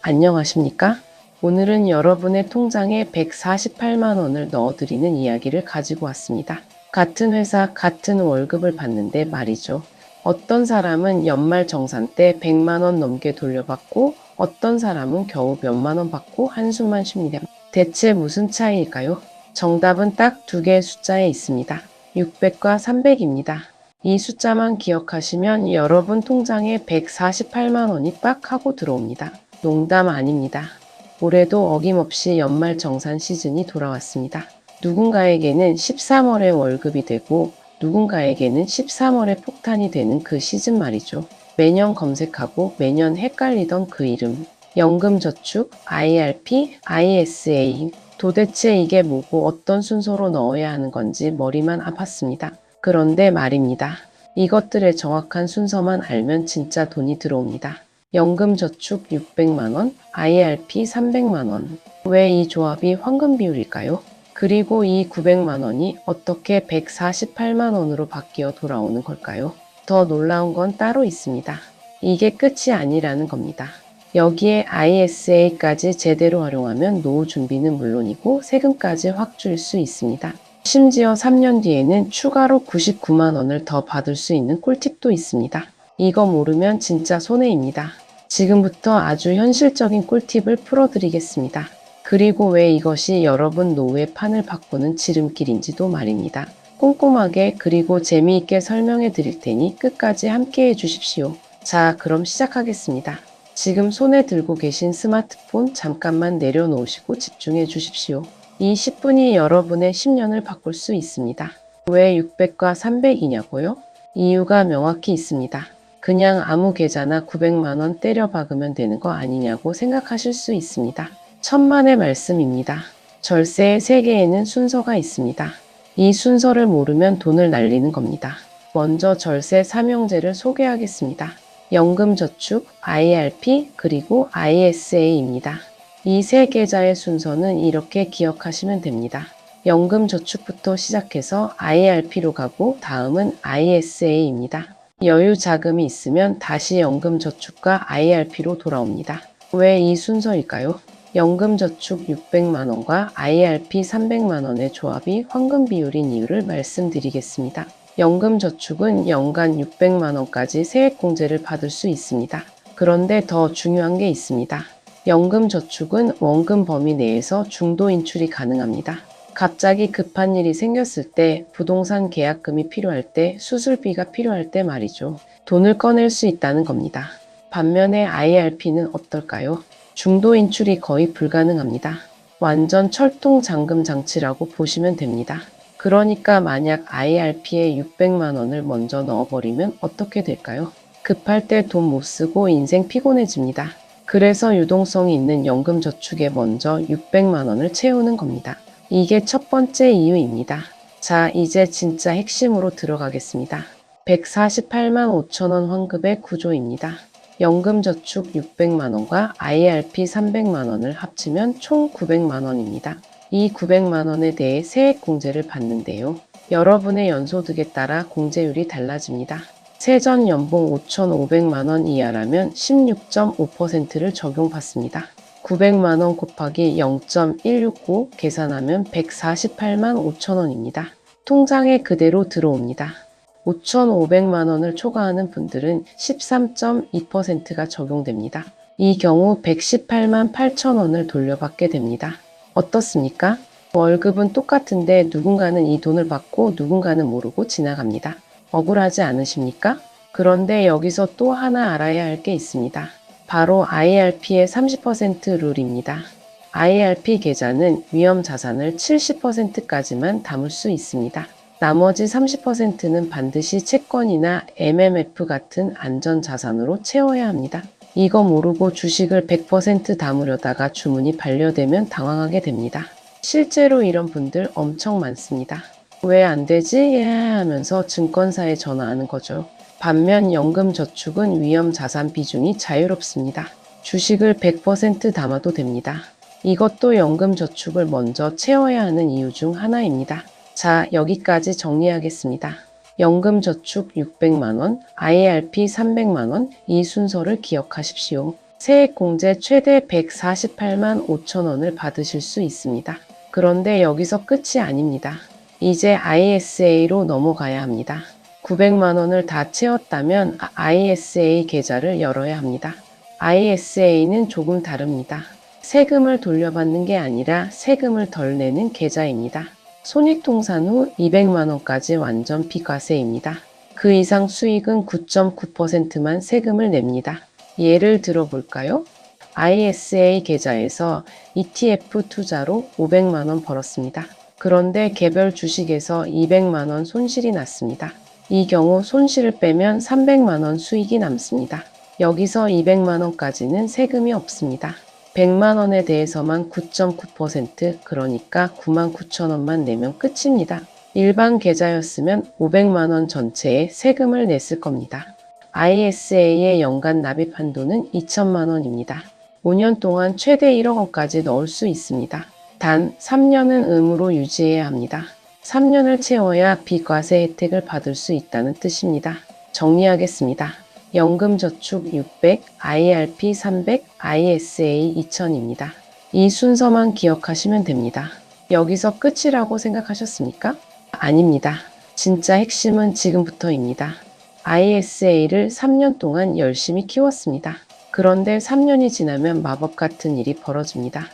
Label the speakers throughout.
Speaker 1: 안녕하십니까? 오늘은 여러분의 통장에 148만 원을 넣어드리는 이야기를 가지고 왔습니다. 같은 회사, 같은 월급을 받는데 말이죠. 어떤 사람은 연말정산 때 100만 원 넘게 돌려받고 어떤 사람은 겨우 몇만 원 받고 한숨만 쉽니다. 대체 무슨 차이일까요? 정답은 딱 두 개의 숫자에 있습니다. 600과 300입니다. 이 숫자만 기억하시면 여러분 통장에 148만 원이 빡 하고 들어옵니다. 농담 아닙니다. 올해도 어김없이 연말정산 시즌이 돌아왔습니다. 누군가에게는 13월에 월급이 되고 누군가에게는 13월에 폭탄이 되는 그 시즌 말이죠. 매년 검색하고 매년 헷갈리던 그 이름. 연금저축, IRP, ISA. 도대체 이게 뭐고 어떤 순서로 넣어야 하는 건지 머리만 아팠습니다. 그런데 말입니다. 이것들의 정확한 순서만 알면 진짜 돈이 들어옵니다. 연금저축 600만 원, IRP 300만 원. 왜 이 조합이 황금 비율일까요? 그리고 이 900만 원이 어떻게 148만 원으로 바뀌어 돌아오는 걸까요? 더 놀라운 건 따로 있습니다. 이게 끝이 아니라는 겁니다. 여기에 ISA까지 제대로 활용하면 노후 준비는 물론이고 세금까지 확 줄 수 있습니다. 심지어 3년 뒤에는 추가로 99만 원을 더 받을 수 있는 꿀팁도 있습니다. 이거 모르면 진짜 손해입니다. 지금부터 아주 현실적인 꿀팁을 풀어드리겠습니다. 그리고 왜 이것이 여러분 노후의 판을 바꾸는 지름길인지도 말입니다. 꼼꼼하게 그리고 재미있게 설명해 드릴 테니 끝까지 함께 해 주십시오. 자, 그럼 시작하겠습니다. 지금 손에 들고 계신 스마트폰 잠깐만 내려놓으시고 집중해 주십시오. 이 10분이 여러분의 10년을 바꿀 수 있습니다. 왜 600과 300이냐고요? 이유가 명확히 있습니다. 그냥 아무 계좌나 900만 원 때려 박으면 되는 거 아니냐고 생각하실 수 있습니다. 천만의 말씀입니다. 절세의 세계에는 순서가 있습니다. 이 순서를 모르면 돈을 날리는 겁니다. 먼저 절세 삼형제를 소개하겠습니다. 연금저축, IRP, 그리고 ISA입니다. 이 세 계좌의 순서는 이렇게 기억하시면 됩니다. 연금저축부터 시작해서 IRP로 가고 다음은 ISA입니다. 여유 자금이 있으면 다시 연금저축과 IRP로 돌아옵니다. 왜 이 순서일까요? 연금저축 600만 원과 IRP 300만 원의 조합이 황금 비율인 이유를 말씀드리겠습니다. 연금저축은 연간 600만 원까지 세액공제를 받을 수 있습니다. 그런데 더 중요한 게 있습니다. 연금저축은 원금 범위 내에서 중도 인출이 가능합니다. 갑자기 급한 일이 생겼을 때, 부동산 계약금이 필요할 때, 수술비가 필요할 때 말이죠. 돈을 꺼낼 수 있다는 겁니다. 반면에 IRP는 어떨까요? 중도 인출이 거의 불가능합니다. 완전 철통 잠금 장치라고 보시면 됩니다. 그러니까 만약 IRP에 600만 원을 먼저 넣어버리면 어떻게 될까요? 급할 때 돈 못 쓰고 인생 피곤해집니다. 그래서 유동성이 있는 연금저축에 먼저 600만 원을 채우는 겁니다. 이게 첫 번째 이유입니다. 자, 이제 진짜 핵심으로 들어가겠습니다. 148만 5천 원 환급의 구조입니다. 연금저축 600만 원과 IRP 300만 원을 합치면 총 900만 원입니다. 이 900만 원에 대해 세액공제를 받는데요. 여러분의 연소득에 따라 공제율이 달라집니다. 세전 연봉 5,500만 원 이하라면 16.5%를 적용받습니다. 900만 원 곱하기 0.169 계산하면 148만 5천 원입니다. 통장에 그대로 들어옵니다. 5,500만 원을 초과하는 분들은 13.2%가 적용됩니다. 이 경우 118만 8천 원을 돌려받게 됩니다. 어떻습니까? 월급은 똑같은데 누군가는 이 돈을 받고 누군가는 모르고 지나갑니다. 억울하지 않으십니까? 그런데 여기서 또 하나 알아야 할 게 있습니다. 바로 IRP의 30% 룰입니다. IRP 계좌는 위험 자산을 70%까지만 담을 수 있습니다. 나머지 30%는 반드시 채권이나 MMF 같은 안전자산으로 채워야 합니다. 이거 모르고 주식을 100% 담으려다가 주문이 반려되면 당황하게 됩니다. 실제로 이런 분들 엄청 많습니다. 왜 안 되지? 하면서 증권사에 전화하는 거죠. 반면 연금저축은 위험자산 비중이 자유롭습니다. 주식을 100% 담아도 됩니다. 이것도 연금저축을 먼저 채워야 하는 이유 중 하나입니다. 자, 여기까지 정리하겠습니다. 연금저축 600만 원, IRP 300만 원, 이 순서를 기억하십시오. 세액공제 최대 148만 5천 원을 받으실 수 있습니다. 그런데 여기서 끝이 아닙니다. 이제 ISA로 넘어가야 합니다. 900만 원을 다 채웠다면 ISA 계좌를 열어야 합니다. ISA는 조금 다릅니다. 세금을 돌려받는 게 아니라 세금을 덜 내는 계좌입니다. 손익통산 후 200만 원까지 완전 비과세입니다. 그 이상 수익은 9.9%만 세금을 냅니다. 예를 들어 볼까요? ISA 계좌에서 ETF 투자로 500만 원 벌었습니다. 그런데 개별 주식에서 200만 원 손실이 났습니다. 이 경우 손실을 빼면 300만 원 수익이 남습니다. 여기서 200만 원까지는 세금이 없습니다. 100만 원에 대해서만 9.9% 그러니까 9만 9천 원만 내면 끝입니다. 일반 계좌였으면 500만 원 전체에 세금을 냈을 겁니다. ISA의 연간 납입 한도는 2천만 원입니다. 5년 동안 최대 1억 원까지 넣을 수 있습니다. 단 3년은 의무로 유지해야 합니다. 3년을 채워야 비과세 혜택을 받을 수 있다는 뜻입니다. 정리하겠습니다. 연금저축 600, IRP 300, ISA 2000입니다. 이 순서만 기억하시면 됩니다. 여기서 끝이라고 생각하셨습니까? 아닙니다. 진짜 핵심은 지금부터입니다. ISA를 3년 동안 열심히 키웠습니다. 그런데 3년이 지나면 마법 같은 일이 벌어집니다.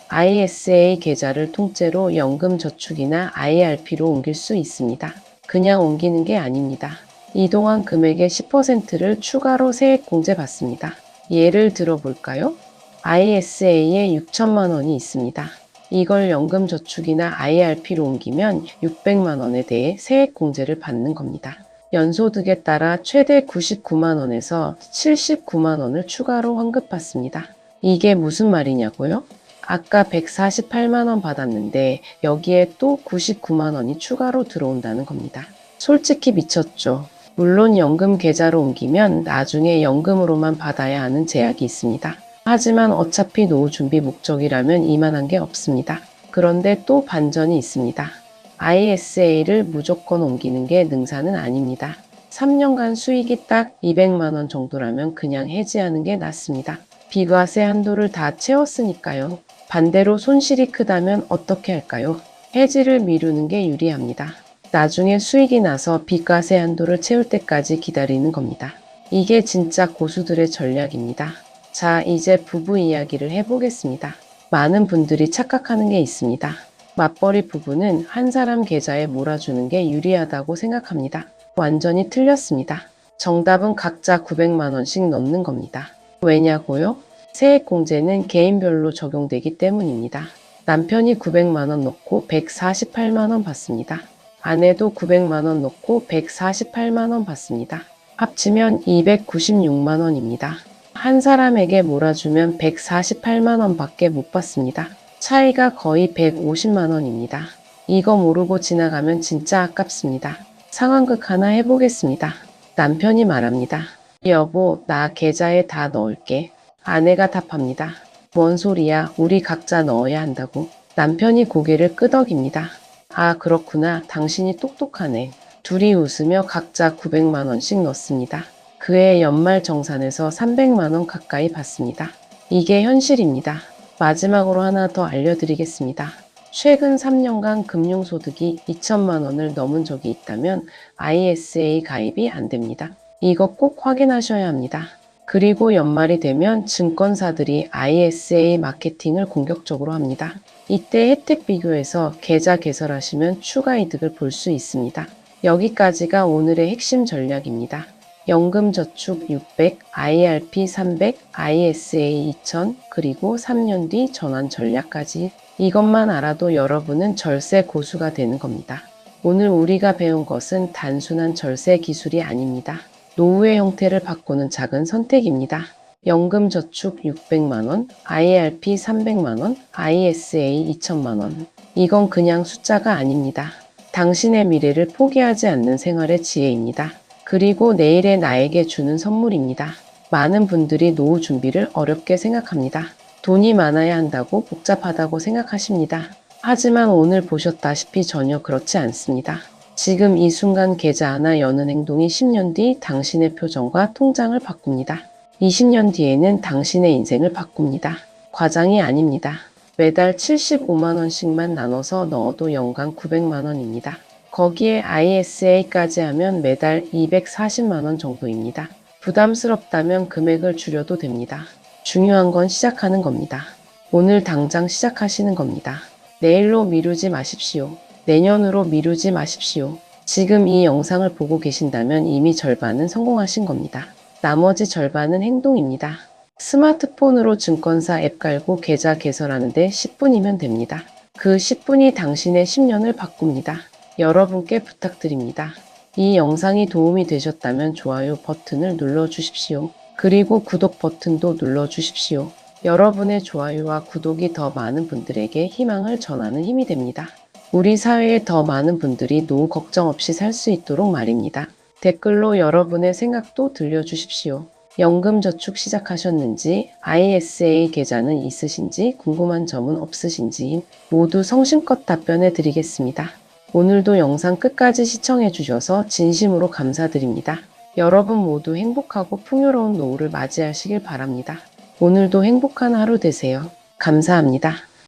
Speaker 1: ISA 계좌를 통째로 연금저축이나 IRP로 옮길 수 있습니다. 그냥 옮기는 게 아닙니다. 이동한 금액의 10%를 추가로 세액공제 받습니다. 예를 들어 볼까요? ISA에 6천만 원이 있습니다. 이걸 연금저축이나 IRP로 옮기면 600만 원에 대해 세액공제를 받는 겁니다. 연소득에 따라 최대 99만 원에서 79만 원을 추가로 환급받습니다. 이게 무슨 말이냐고요? 아까 148만 원 받았는데 여기에 또 99만 원이 추가로 들어온다는 겁니다. 솔직히 미쳤죠. 물론 연금 계좌로 옮기면 나중에 연금으로만 받아야 하는 제약이 있습니다. 하지만 어차피 노후 준비 목적이라면 이만한 게 없습니다. 그런데 또 반전이 있습니다. ISA를 무조건 옮기는 게 능사는 아닙니다. 3년간 수익이 딱 200만 원 정도라면 그냥 해지하는 게 낫습니다. 비과세 한도를 다 채웠으니까요. 반대로 손실이 크다면 어떻게 할까요? 해지를 미루는 게 유리합니다. 나중에 수익이 나서 비과세 한도를 채울 때까지 기다리는 겁니다. 이게 진짜 고수들의 전략입니다. 자, 이제 부부 이야기를 해보겠습니다. 많은 분들이 착각하는 게 있습니다. 맞벌이 부부는 한 사람 계좌에 몰아주는 게 유리하다고 생각합니다. 완전히 틀렸습니다. 정답은 각자 900만 원씩 넣는 겁니다. 왜냐고요? 세액공제는 개인별로 적용되기 때문입니다. 남편이 900만 원 넣고 148만 원 받습니다. 아내도 900만 원 넣고 148만 원 받습니다. 합치면 296만 원입니다. 한 사람에게 몰아주면 148만 원밖에 못 받습니다. 차이가 거의 150만 원입니다. 이거 모르고 지나가면 진짜 아깝습니다. 상황극 하나 해보겠습니다. 남편이 말합니다. 여보, 나 계좌에 다 넣을게. 아내가 답합니다. 뭔 소리야? 우리 각자 넣어야 한다고. 남편이 고개를 끄덕입니다. 아, 그렇구나. 당신이 똑똑하네. 둘이 웃으며 각자 900만 원씩 넣습니다. 그해 연말 정산에서 300만 원 가까이 받습니다. 이게 현실입니다. 마지막으로 하나 더 알려드리겠습니다. 최근 3년간 금융소득이 2천만 원을 넘은 적이 있다면 ISA 가입이 안 됩니다. 이거 꼭 확인하셔야 합니다. 그리고 연말이 되면 증권사들이 ISA 마케팅을 공격적으로 합니다. 이때 혜택 비교해서 계좌 개설하시면 추가 이득을 볼 수 있습니다. 여기까지가 오늘의 핵심 전략입니다. 연금저축 600, IRP 300, ISA 2000, 그리고 3년 뒤 전환 전략까지. 이것만 알아도 여러분은 절세 고수가 되는 겁니다. 오늘 우리가 배운 것은 단순한 절세 기술이 아닙니다. 노후의 형태를 바꾸는 작은 선택입니다. 연금저축 600만 원, IRP 300만 원, ISA 2천만 원. 이건 그냥 숫자가 아닙니다. 당신의 미래를 포기하지 않는 생활의 지혜입니다. 그리고 내일의 나에게 주는 선물입니다. 많은 분들이 노후 준비를 어렵게 생각합니다. 돈이 많아야 한다고 복잡하다고 생각하십니다. 하지만 오늘 보셨다시피 전혀 그렇지 않습니다. 지금 이 순간 계좌 하나 여는 행동이 10년 뒤 당신의 표정과 통장을 바꿉니다. 20년 뒤에는 당신의 인생을 바꿉니다. 과장이 아닙니다. 매달 75만 원씩만 나눠서 넣어도 연간 900만 원입니다. 거기에 ISA까지 하면 매달 240만 원 정도입니다. 부담스럽다면 금액을 줄여도 됩니다. 중요한 건 시작하는 겁니다. 오늘 당장 시작하시는 겁니다. 내일로 미루지 마십시오. 내년으로 미루지 마십시오. 지금 이 영상을 보고 계신다면 이미 절반은 성공하신 겁니다. 나머지 절반은 행동입니다. 스마트폰으로 증권사 앱 깔고 계좌 개설하는데 10분이면 됩니다. 그 10분이 당신의 10년을 바꿉니다. 여러분께 부탁드립니다. 이 영상이 도움이 되셨다면 좋아요 버튼을 눌러주십시오. 그리고 구독 버튼도 눌러주십시오. 여러분의 좋아요와 구독이 더 많은 분들에게 희망을 전하는 힘이 됩니다. 우리 사회에 더 많은 분들이 노후 걱정 없이 살 수 있도록 말입니다. 댓글로 여러분의 생각도 들려주십시오. 연금저축 시작하셨는지, ISA 계좌는 있으신지, 궁금한 점은 없으신지 모두 성심껏 답변해 드리겠습니다. 오늘도 영상 끝까지 시청해 주셔서 진심으로 감사드립니다. 여러분 모두 행복하고 풍요로운 노후를 맞이하시길 바랍니다. 오늘도 행복한 하루 되세요. 감사합니다.